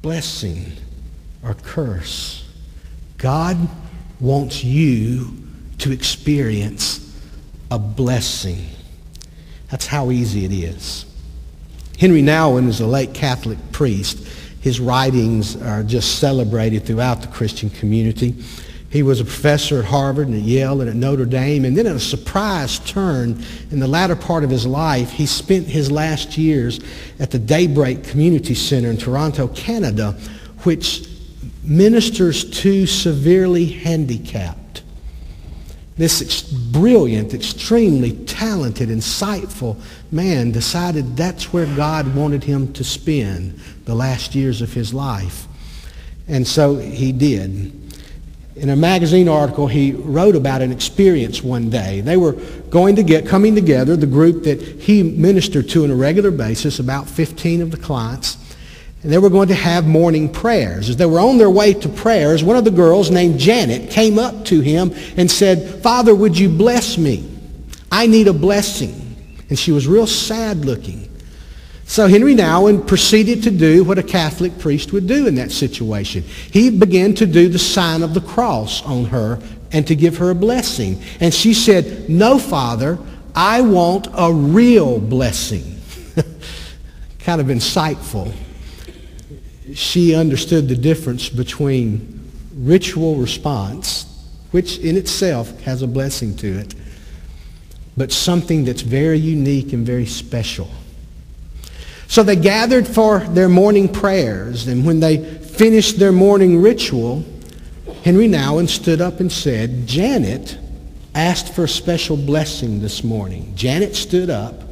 blessing or curse. God wants you to experience a blessing. That's how easy it is. Henry Nouwen is a late Catholic priest. His writings are just celebrated throughout the Christian community. He was a professor at Harvard and at Yale and at Notre Dame. And then at a surprise turn in the latter part of his life, he spent his last years at the Daybreak Community Center in Toronto, Canada, which ministers to severely handicapped. This brilliant, extremely talented, insightful man decided that's where God wanted him to spend the last years of his life. And so he did. In a magazine article, he wrote about an experience one day. They were coming together, the group that he ministered to on a regular basis, about 15 of the clients, and they were going to have morning prayers. As they were on their way to prayers, one of the girls named Janet came up to him and said, "Father, would you bless me? I need a blessing." And she was real sad looking. So Henry Nouwen proceeded to do what a Catholic priest would do in that situation. He began to do the sign of the cross on her and to give her a blessing. And she said, "No, Father, I want a real blessing." Kind of insightful. She understood the difference between ritual response, which in itself has a blessing to it, but something that's very unique and very special. So they gathered for their morning prayers, and when they finished their morning ritual, Henry Nouwen stood up and said, "Janet asked for a special blessing this morning." Janet stood up,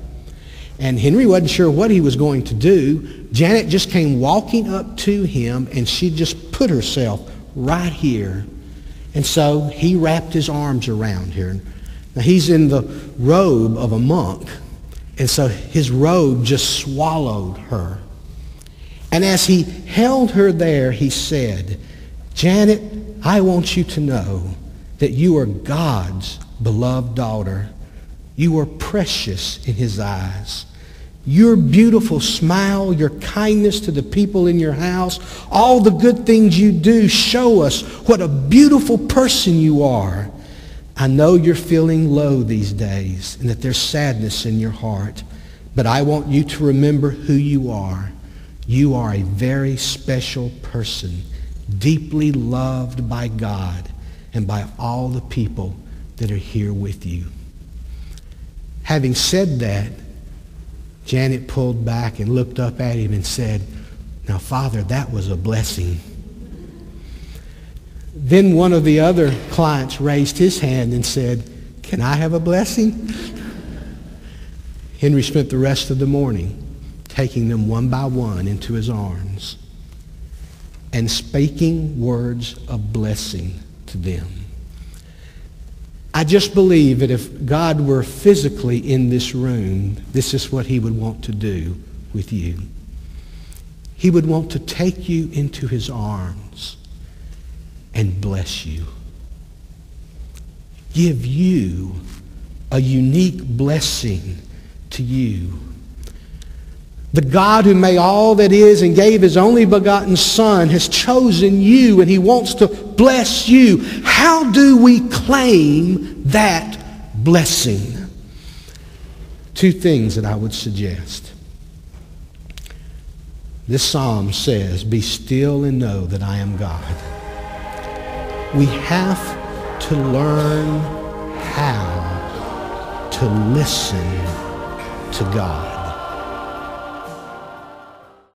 and Henry wasn't sure what he was going to do. Janet just came walking up to him, and she just put herself right here. And so he wrapped his arms around her. Now he's in the robe of a monk, and so his robe just swallowed her. And as he held her there, he said, "Janet, I want you to know that you are God's beloved daughter. You are precious in his eyes. Your beautiful smile, your kindness to the people in your house, all the good things you do show us what a beautiful person you are. I know you're feeling low these days and that there's sadness in your heart, but I want you to remember who you are. You are a very special person, deeply loved by God and by all the people that are here with you." Having said that, Janet pulled back and looked up at him and said, "Now, Father, that was a blessing." Then one of the other clients raised his hand and said, "Can I have a blessing?" Henry spent the rest of the morning taking them one by one into his arms and speaking words of blessing to them. I just believe that if God were physically in this room, this is what he would want to do with you. He would want to take you into his arms and bless you. Give you a unique blessing to you. The God who made all that is and gave his only begotten Son has chosen you, and he wants to bless you. How do we claim that blessing? Two things that I would suggest. This psalm says, "Be still and know that I am God." We have to learn how to listen to God.